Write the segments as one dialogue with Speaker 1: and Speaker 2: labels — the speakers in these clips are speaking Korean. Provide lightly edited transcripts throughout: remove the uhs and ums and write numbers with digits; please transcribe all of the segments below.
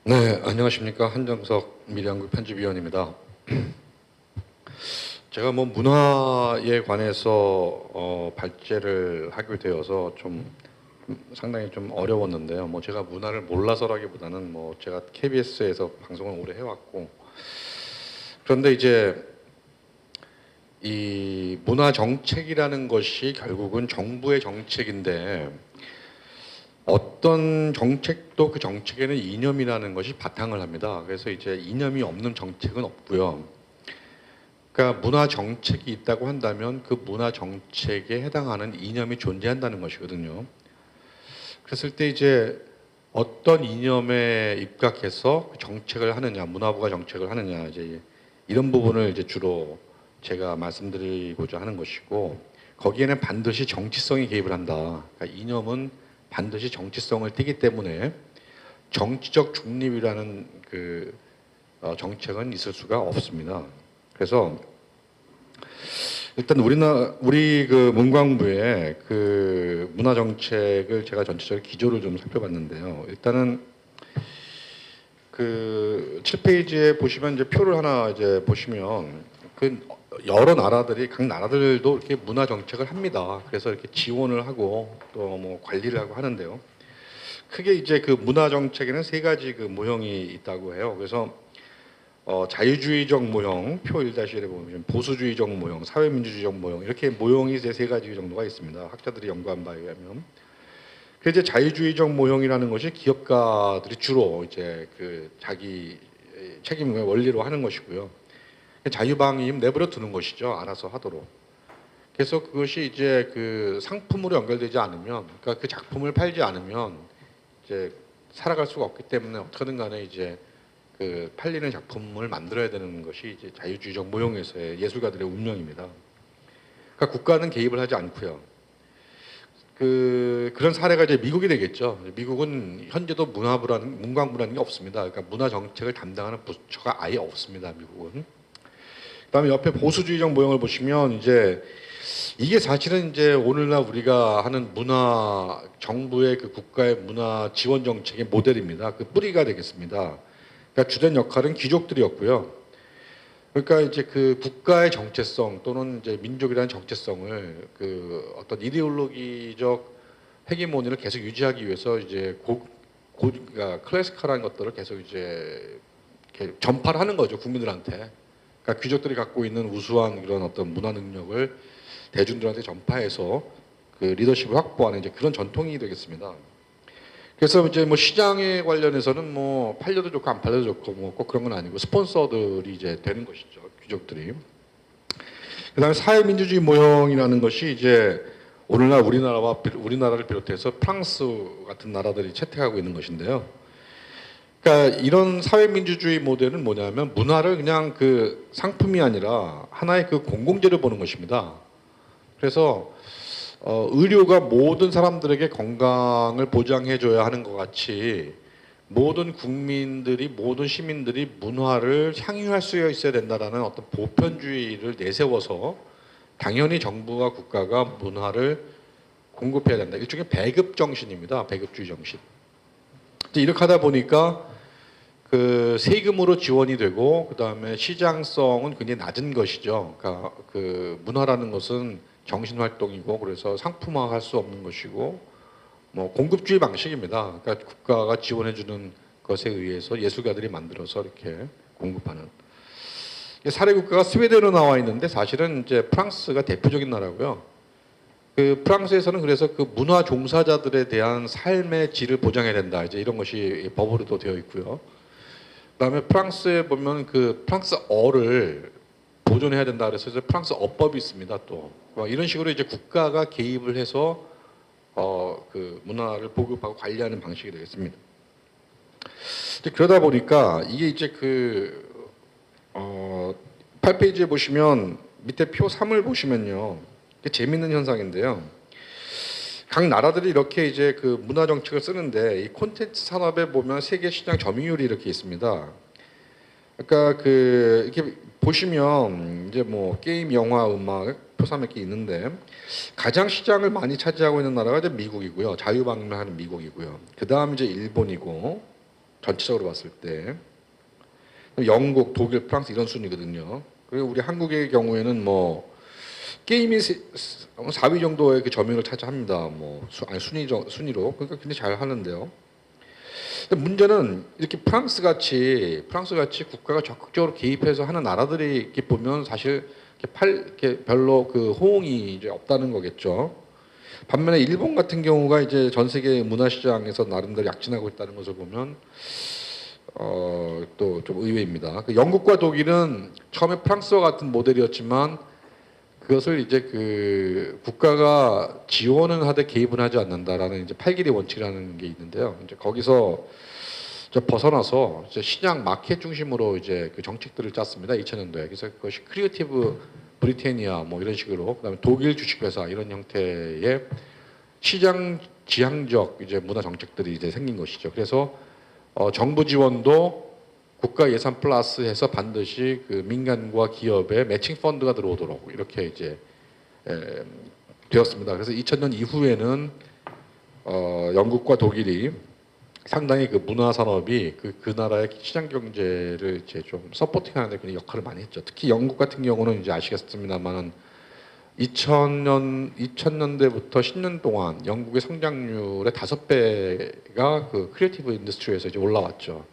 Speaker 1: 네, 안녕하십니까. 한정석 미래한국 편집위원입니다. 제가 뭐 문화에 관해서 발제를 하게 되어서 좀 상당히 좀 어려웠는데요. 뭐 제가 문화를 몰라서라기보다는 뭐 제가 KBS에서 방송을 오래 해왔고, 그런데 이제 이 문화 정책이라는 것이 결국은 정부의 정책인데, 어떤 정책도 그 정책에는 이념이라는 것이 바탕을 합니다. 그래서 이제 이념이 없는 정책은 없고요. 그러니까 문화 정책이 있다고 한다면 그 문화 정책에 해당하는 이념이 존재한다는 것이거든요. 그랬을 때 이제 어떤 이념에 입각해서 그 정책을 하느냐, 문화부가 정책을 하느냐, 이제 이런 부분을 이제 주로 제가 말씀드리고자 하는 것이고, 거기에는 반드시 정치성이 개입을 한다. 그러니까 이념은 반드시 정치성을 띠기 때문에 정치적 중립이라는 그 정책은 있을 수가 없습니다. 그래서 일단 우리 그 문광부의 그 문화 정책을 제가 전체적으로 기조를 좀 살펴봤는데요. 일단은 그 7페이지에 보시면 이제 표를 하나 이제 보시면 그 여러 나라들이 각 나라들도 이렇게 문화 정책을 합니다. 그래서 이렇게 지원을 하고 또 뭐 관리를 하고 하는데요. 크게 이제 그 문화 정책에는 세 가지 그 모형이 있다고 해요. 그래서 자유주의적 모형, 표 1-1에 보면 보수주의적 모형, 사회민주주의적 모형 이렇게 모형이 이제 세 가지 정도가 있습니다. 학자들이 연구한 바에 의하면. 그 이제 자유주의적 모형이라는 것이 기업가들이 주로 이제 그 자기 책임의 원리로 하는 것이고요. 자유방임 내버려 두는 것이죠. 알아서 하도록. 그래서 그것이 이제 그 상품으로 연결되지 않으면, 그러니까 그 작품을 팔지 않으면 이제 살아갈 수가 없기 때문에 어떻게든 간에 이제 그 팔리는 작품을 만들어야 되는 것이 이제 자유주의적 모형에서의 예술가들의 운명입니다. 그러니까 국가는 개입을 하지 않고요. 그런 사례가 이제 미국이 되겠죠. 미국은 현재도 문광부라는 게 없습니다. 그러니까 문화 정책을 담당하는 부처가 아예 없습니다. 미국은. 그다음에 옆에 보수주의적 모형을 보시면 이제 이게 사실은 이제 오늘날 우리가 하는 문화 정부의 그 국가의 문화 지원 정책의 모델입니다. 그 뿌리가 되겠습니다. 그러니까 주된 역할은 귀족들이었고요. 그러니까 이제 그 국가의 정체성 또는 이제 민족이라는 정체성을 그 어떤 이데올로기적 헤게모니를 계속 유지하기 위해서 이제 그러니까 클래시컬한 것들을 계속 이제 이렇게 전파를 하는 거죠, 국민들한테. 그러니까 귀족들이 갖고 있는 우수한 그런 어떤 문화 능력을 대중들한테 전파해서 그 리더십을 확보하는 이제 그런 전통이 되겠습니다. 그래서 이제 뭐 시장에 관련해서는 뭐 팔려도 좋고 안 팔려도 좋고 뭐 꼭 그런 건 아니고 스폰서들이 이제 되는 것이죠. 귀족들이. 그다음에 사회민주주의 모형이라는 것이 이제 오늘날 우리나라를 비롯해서 프랑스 같은 나라들이 채택하고 있는 것인데요. 그러니까 이런 사회민주주의 모델은 뭐냐면 문화를 그냥 그 상품이 아니라 하나의 그 공공재로 보는 것입니다. 그래서 의료가 모든 사람들에게 건강을 보장해줘야 하는 것 같이 모든 국민들이 모든 시민들이 문화를 향유할 수 있어야 된다라는 어떤 보편주의를 내세워서 당연히 정부와 국가가 문화를 공급해야 된다. 일종의 배급 정신입니다. 배급주의 정신. 이렇게 하다 보니까 그 세금으로 지원이 되고 그다음에 시장성은 굉장히 낮은 것이죠. 그러니까 그 문화라는 것은 정신 활동이고 그래서 상품화할 수 없는 것이고 뭐 공급주의 방식입니다. 그러니까 국가가 지원해 주는 것에 의해서 예술가들이 만들어서 이렇게 공급하는 사례 국가가 스웨덴으로 나와 있는데 사실은 이제 프랑스가 대표적인 나라고요. 그 프랑스에서는 그래서 그 문화 종사자들에 대한 삶의 질을 보장해야 된다. 이제 이런 것이 법으로도 되어 있고요. 그다음에 프랑스에 보면 그 프랑스어를 보존해야 된다 그래서 프랑스 어법이 있습니다. 또 이런 식으로 이제 국가가 개입을 해서 그 문화를 보급하고 관리하는 방식이 되겠습니다. 그러다 보니까 이게 이제 그 8페이지에 보시면 밑에 표 3을 보시면요. 재밌는 현상인데요. 각 나라들이 이렇게 이제 그 문화 정책을 쓰는데 이 콘텐츠 산업에 보면 세계 시장 점유율이 이렇게 있습니다. 그러니까 그 이렇게 보시면 이제 뭐 게임, 영화, 음악 표삼 이렇게 있는데 가장 시장을 많이 차지하고 있는 나라가 이제 미국이고요. 자유방임하는 미국이고요. 그 다음 이제 일본이고 전체적으로 봤을 때. 영국, 독일, 프랑스 이런 순위거든요. 그리고 우리 한국의 경우에는 뭐 게임이 4위 정도의 그 점유율을 차지합니다. 뭐 순위로 그러니까 굉장히 잘 하는데요. 근데 문제는 이렇게 프랑스 같이 국가가 적극적으로 개입해서 하는 나라들이 이렇게 보면 사실 이렇게 별로 그 호응이 이제 없다는 거겠죠. 반면에 일본 같은 경우가 이제 전 세계 문화 시장에서 나름대로 약진하고 있다는 것을 보면 또 좀 의외입니다. 그 영국과 독일은 처음에 프랑스와 같은 모델이었지만 그것을 이제 그 국가가 지원은 하되 개입은 하지 않는다라는 이제 8길의 원칙이라는 게 있는데요. 이제 거기서 벗어나서 이제 시장 마켓 중심으로 이제 그 정책들을 짰습니다. 2000년도에. 그래서 그것이 크리에이티브 브리테니아 뭐 이런 식으로 그다음에 독일 주식회사 이런 형태의 시장 지향적 이제 문화 정책들이 이제 생긴 것이죠. 그래서 정부 지원도 국가 예산 플러스해서 반드시 그 민간과 기업의 매칭 펀드가 들어오도록 이렇게 이제 되었습니다. 그래서 2000년 이후에는 영국과 독일이 상당히 그 문화 산업이 그 나라의 시장 경제를 이제 좀 서포팅하는 데 그런 역할을 많이 했죠. 특히 영국 같은 경우는 이제 아시겠습니다만은 2000년대부터 10년 동안 영국의 성장률의 5배가 그 크리에이티브 인더스트리에서 이제 올라왔죠.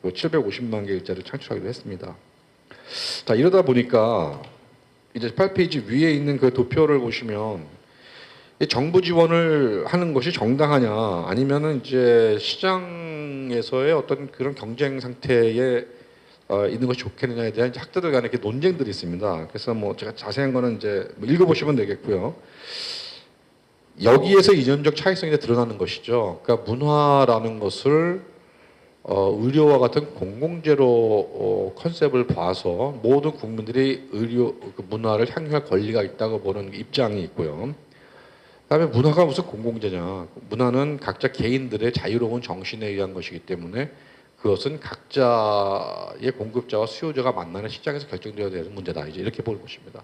Speaker 1: 또 750만 개 일자리를 창출하기도 했습니다. 자, 이러다 보니까 이제 8페이지 위에 있는 그 도표를 보시면 정부 지원을 하는 것이 정당하냐 아니면은 이제 시장에서의 어떤 그런 경쟁 상태에 있는 것이 좋겠느냐에 대한 이제 학자들 간에 이렇게 논쟁들이 있습니다. 그래서 뭐 제가 자세한 거는 이제 뭐 읽어보시면 되겠고요. 여기에서 이념적 차이성이 드러나는 것이죠. 그러니까 문화라는 것을 의료와 같은 공공재로 컨셉을 봐서 모든 국민들이 그 문화를 향유할 권리가 있다고 보는 입장이 있고요. 그다음에 문화가 무슨 공공재냐? 문화는 각자 개인들의 자유로운 정신에 의한 것이기 때문에 그것은 각자의 공급자와 수요자가 만나는 시장에서 결정되어야 되는 문제다. 이제 이렇게 볼 것입니다.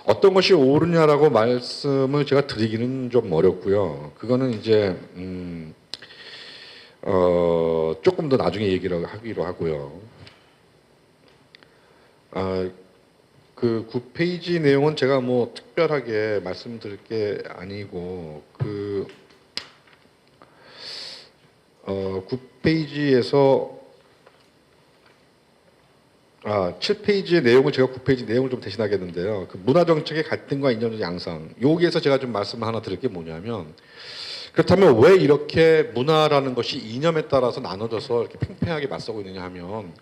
Speaker 1: 어떤 것이 옳으냐라고 말씀을 제가 드리기는 좀 어렵고요. 그거는 이제 조금 더 나중에 얘기를 하기로 하고요. 그 9페이지 내용은 제가 뭐 특별하게 말씀드릴 게 아니고 9페이지에서 7페이지의 내용을 제가 9페이지 내용을 좀 대신하겠는데요. 그 문화 정책의 갈등과 이념적 양상. 여기에서 제가 좀 말씀을 하나 드릴 게 뭐냐면 그렇다면 왜 이렇게 문화라는 것이 이념에 따라서 나눠져서 이렇게 팽팽하게 맞서고 있느냐 하면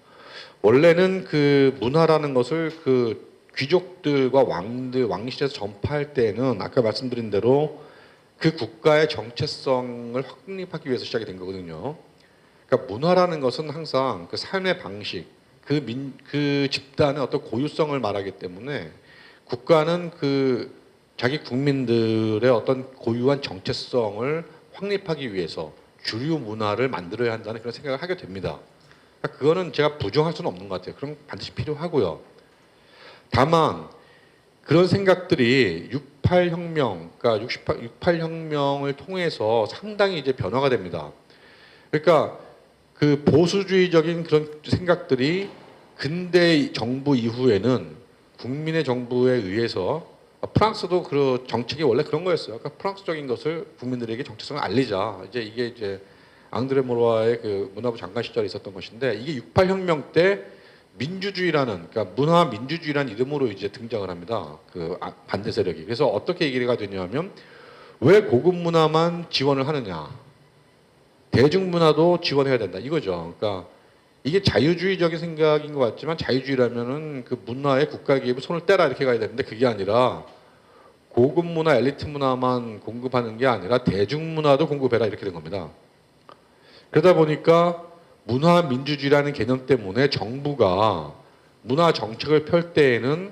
Speaker 1: 원래는 그 문화라는 것을 그 귀족들과 왕실에서 전파할 때는 아까 말씀드린 대로 그 국가의 정체성을 확립하기 위해서 시작이 된 거거든요. 그러니까 문화라는 것은 항상 그 삶의 방식, 그 집단의 어떤 고유성을 말하기 때문에 국가는 그 자기 국민들의 어떤 고유한 정체성을 확립하기 위해서 주류 문화를 만들어야 한다는 그런 생각을 하게 됩니다. 그러니까 그거는 제가 부정할 수는 없는 것 같아요. 그럼 반드시 필요하고요. 다만 그런 생각들이 68혁명, 그러니까 68혁명을 통해서 상당히 이제 변화가 됩니다. 그러니까 그 보수주의적인 그런 생각들이 근대 정부 이후에는 국민의 정부에 의해서 프랑스도 그 정책이 원래 그런 거였어요. 그러니까 프랑스적인 것을 국민들에게 정체성을 알리자. 이게 이제 앙드레 모로아의 그 문화부 장관 시절에 있었던 것인데 이게 68혁명 때 민주주의라는 그러니까 문화 민주주의라는 이름으로 이제 등장을 합니다. 그 반대 세력이. 그래서 어떻게 얘기가 되냐면 왜 고급 문화만 지원을 하느냐? 대중문화도 지원해야 된다. 이거죠. 그러니까 이게 자유주의적인 생각인 것 같지만 자유주의라면은 그 문화에 국가 기업이 손을 떼라 이렇게 가야 되는데 그게 아니라 고급 문화, 엘리트 문화만 공급하는 게 아니라 대중문화도 공급해라 이렇게 된 겁니다. 그러다 보니까 문화 민주주의라는 개념 때문에 정부가 문화 정책을 펼 때에는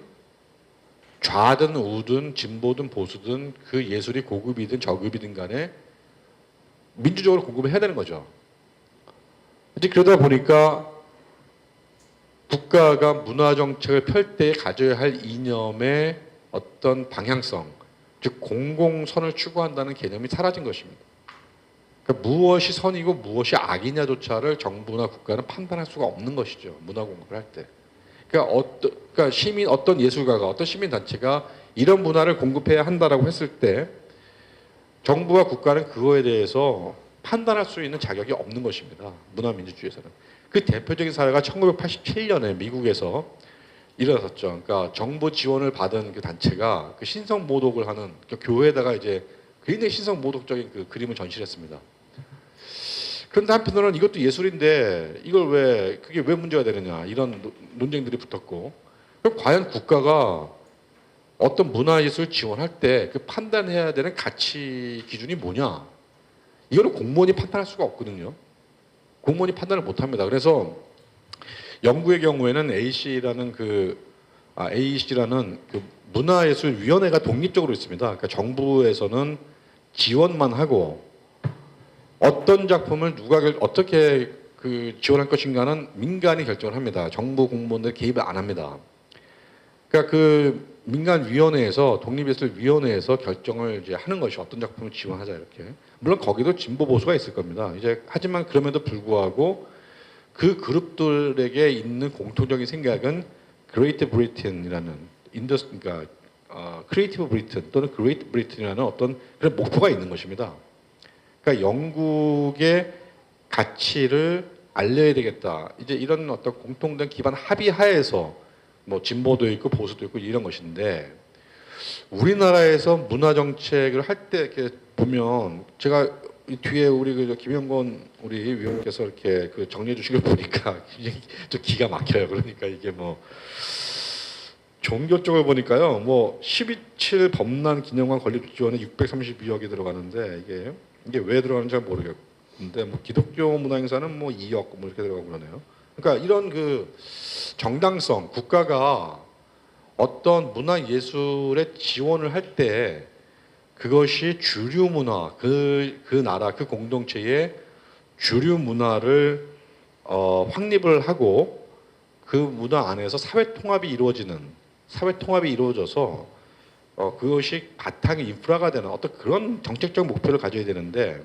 Speaker 1: 좌든 우든 진보든 보수든 그 예술이 고급이든 저급이든 간에 민주적으로 공급을 해야 되는 거죠. 이제 그러다 보니까 국가가 문화 정책을 펼 때 가져야 할 이념의 어떤 방향성, 즉 공공선을 추구한다는 개념이 사라진 것입니다. 그러니까 무엇이 선이고 무엇이 악이냐조차를 정부나 국가는 판단할 수가 없는 것이죠. 문화 공급을 할 때. 그러니까 시민 어떤 예술가가 어떤 시민 단체가 이런 문화를 공급해야 한다라고 했을 때 정부와 국가는 그거에 대해서 판단할 수 있는 자격이 없는 것입니다. 문화민주주의에서는. 그 대표적인 사례가 1987년에 미국에서 일어났었죠. 그러니까 정부 지원을 받은 그 단체가 그 신성 모독을 하는 그 교회에다가 이제 굉장히 신성 모독적인 그 그림을 전시했습니다. 그런데 한편으로는 이것도 예술인데 이걸 왜 그게 왜 문제가 되느냐 이런 논쟁들이 붙었고 그럼 과연 국가가 어떤 문화예술 지원할 때 그 판단해야 되는 가치 기준이 뭐냐 이거는 공무원이 판단할 수가 없거든요. 공무원이 판단을 못합니다. 그래서 영국의 경우에는 AEC라는 그 문화예술위원회가 독립적으로 있습니다. 그러니까 정부에서는 지원만 하고 어떤 작품을 누가 어떻게 그 지원할 것인가는 민간이 결정을 합니다. 정부 공무원들 개입을 안 합니다. 그러니까 그 민간위원회에서 독립예술위원회에서 결정을 이제 하는 것이 어떤 작품을 지원하자 이렇게. 물론 거기도 진보 보수가 있을 겁니다. 이제 하지만 그럼에도 불구하고 그 그룹들에게 있는 공통적인 생각은 그레이트 브리튼이라는 그러니까 크리에이티브 브리튼 또는 그레이트 브리튼이라는 어떤 그런 목표가 있는 것입니다. 그러니까 영국의 가치를 알려야 되겠다. 이제 이런 어떤 공통된 기반 합의하에서 뭐 진보도 있고 보수도 있고 이런 것인데 우리나라에서 문화 정책을 할 때 이렇게 보면 제가 이 뒤에 우리 그 김영건 우리 위원께서 이렇게 그 정리해 주신 걸 보니까 좀 기가 막혀요. 그러니까 이게 뭐 종교 쪽을 보니까요. 뭐 12.7 범란 기념관 건립 지원에 632억이 들어가는데 이게 왜 들어가는지 잘 모르겠는데 뭐 기독교 문화 행사는 뭐 2억 뭐 이렇게 들어가고 그러네요. 그러니까 이런 그 정당성 국가가 어떤 문화 예술에 지원을 할 때 그것이 주류 문화 그 나라 그 공동체의 주류 문화를 확립을 하고 그 문화 안에서 사회 통합이 이루어져서 그것이 바탕의 인프라가 되는 어떤 그런 정책적 목표를 가져야 되는데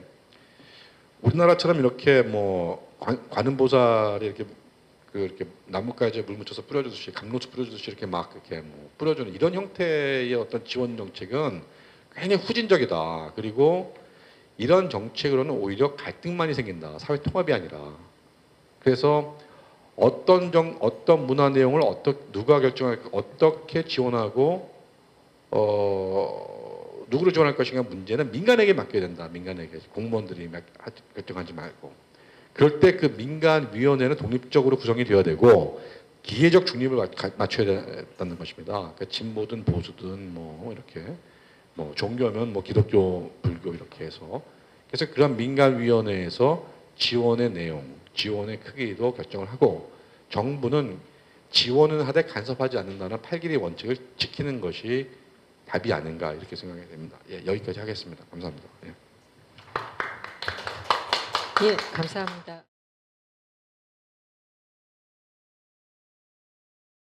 Speaker 1: 우리나라처럼 이렇게 뭐 관음보살이 이렇게 나뭇가지에 물 묻혀서 뿌려주듯이 감로수 뿌려주듯이 이렇게 막 이렇게 뭐 뿌려주는 이런 형태의 어떤 지원 정책은 굉장히 후진적이다. 그리고 이런 정책으로는 오히려 갈등만이 생긴다. 사회 통합이 아니라. 그래서 어떤 문화 내용을 누가 결정할 어떻게 지원하고 누구를 지원할 것인가 문제는 민간에게 맡겨야 된다. 민간에게 공무원들이 결정하지 말고. 그럴 때 그 민간위원회는 독립적으로 구성이 되어야 되고 기계적 중립을 맞춰야 된다는 것입니다. 그러니까 진보든 보수든 뭐 이렇게 뭐 종교면 뭐 기독교, 불교 이렇게 해서 그래서 그런 민간위원회에서 지원의 내용, 지원의 크기도 결정을 하고 정부는 지원은 하되 간섭하지 않는다는 8길의 원칙을 지키는 것이 답이 아닌가 이렇게 생각이 됩니다. 예, 여기까지 하겠습니다. 감사합니다. 예.
Speaker 2: 예, 감사합니다.